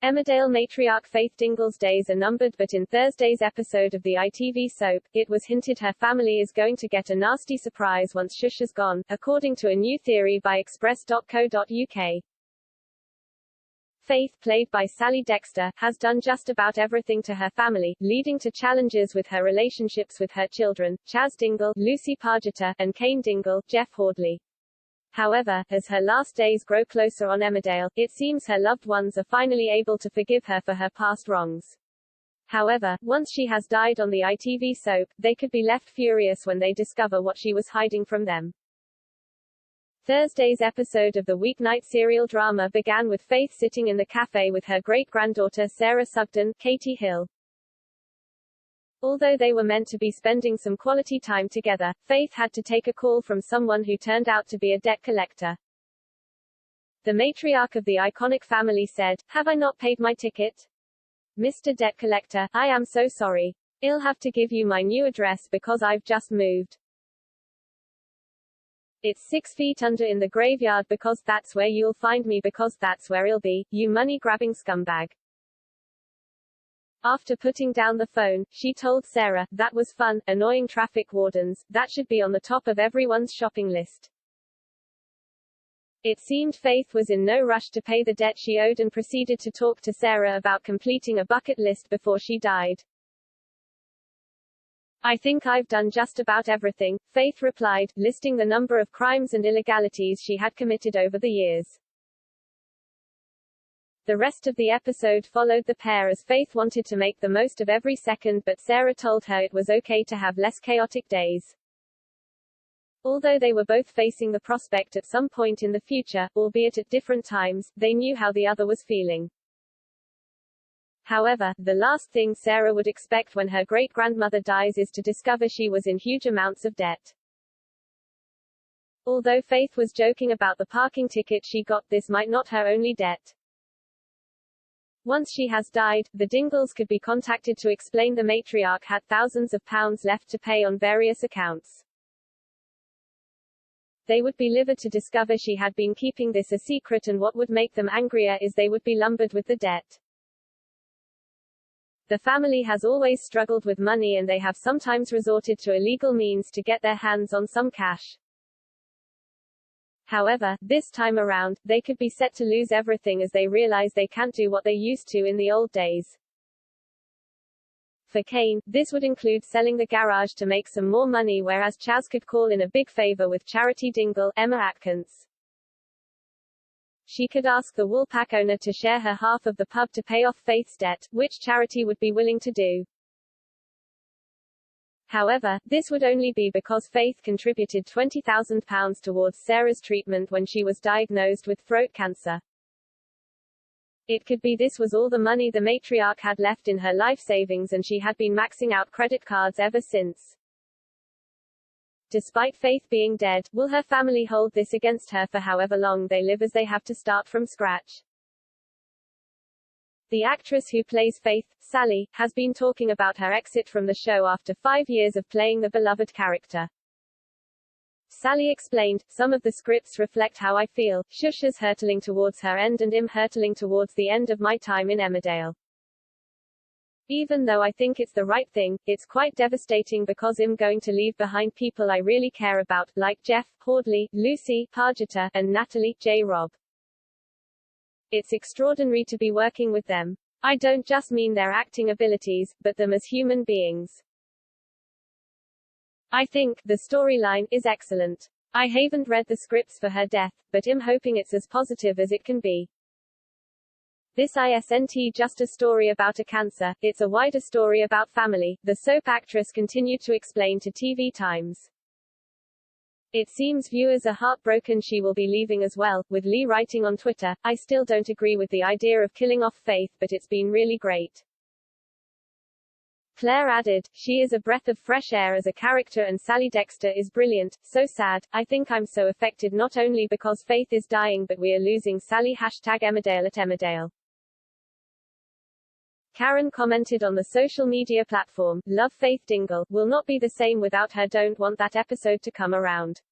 Emmerdale matriarch Faith Dingle's days are numbered, but in Thursday's episode of the ITV soap, it was hinted her family is going to get a nasty surprise once Shush is gone, according to a new theory by Express.co.uk. Faith, played by Sally Dexter, has done just about everything to her family, leading to challenges with her relationships with her children, Chas Dingle, Lucy Pargeter, and Kane Dingle, Jeff Hordley. However, as her last days grow closer on Emmerdale, it seems her loved ones are finally able to forgive her for her past wrongs. However, once she has died on the ITV soap, they could be left furious when they discover what she was hiding from them. Thursday's episode of the weeknight serial drama began with Faith sitting in the cafe with her great-granddaughter Sarah Sugden, Katie Hill. Although they were meant to be spending some quality time together, Faith had to take a call from someone who turned out to be a debt collector. The matriarch of the iconic family said, "Have I not paid my ticket? Mr. Debt Collector, I am so sorry. I'll have to give you my new address because I've just moved. It's 6 feet under in the graveyard because that's where you'll find me because that's where I'll be, you money-grabbing scumbag." After putting down the phone, she told Sarah, "That was fun, annoying traffic wardens, that should be on the top of everyone's shopping list." It seemed Faith was in no rush to pay the debt she owed and proceeded to talk to Sarah about completing a bucket list before she died. "I think I've done just about everything," Faith replied, listing the number of crimes and illegalities she had committed over the years. The rest of the episode followed the pair as Faith wanted to make the most of every second, but Sarah told her it was okay to have less chaotic days. Although they were both facing the prospect at some point in the future, albeit at different times, they knew how the other was feeling. However, the last thing Sarah would expect when her great-grandmother dies is to discover she was in huge amounts of debt. Although Faith was joking about the parking ticket she got, this might not her only debt. Once she has died, the Dingles could be contacted to explain the matriarch had thousands of pounds left to pay on various accounts. They would be livid to discover she had been keeping this a secret, and what would make them angrier is they would be lumbered with the debt. The family has always struggled with money and they have sometimes resorted to illegal means to get their hands on some cash. However, this time around, they could be set to lose everything as they realize they can't do what they used to in the old days. For Kane, this would include selling the garage to make some more money, whereas Chas could call in a big favor with charity Dingle, Emma Atkins. She could ask the Woolpack owner to share her half of the pub to pay off Faith's debt, which Charity would be willing to do. However, this would only be because Faith contributed £20,000 towards Sarah's treatment when she was diagnosed with throat cancer. It could be this was all the money the matriarch had left in her life savings, and she had been maxing out credit cards ever since. Despite Faith being dead, will her family hold this against her for however long they live, as they have to start from scratch? The actress who plays Faith, Sally, has been talking about her exit from the show after 5 years of playing the beloved character. Sally explained, "Some of the scripts reflect how I feel. Shush is hurtling towards her end and I'm hurtling towards the end of my time in Emmerdale. Even though I think it's the right thing, it's quite devastating because I'm going to leave behind people I really care about, like Jeff, Hordley, Lucy, Pargeter, and Natalie, J. Robb. It's extraordinary to be working with them. I don't just mean their acting abilities, but them as human beings. I think the storyline is excellent. I haven't read the scripts for her death, but I'm hoping it's as positive as it can be. This isn't just a story about a cancer, it's a wider story about family," the soap actress continued to explain to TV Times. It seems viewers are heartbroken she will be leaving as well, with Lee writing on Twitter, "I still don't agree with the idea of killing off Faith, but it's been really great." Claire added, "She is a breath of fresh air as a character and Sally Dexter is brilliant, so sad. I think I'm so affected not only because Faith is dying but we are losing Sally. #Emmerdale at Emmerdale." Karen commented on the social media platform, "Love Faith Dingle, will not be the same without her. Don't want that episode to come around.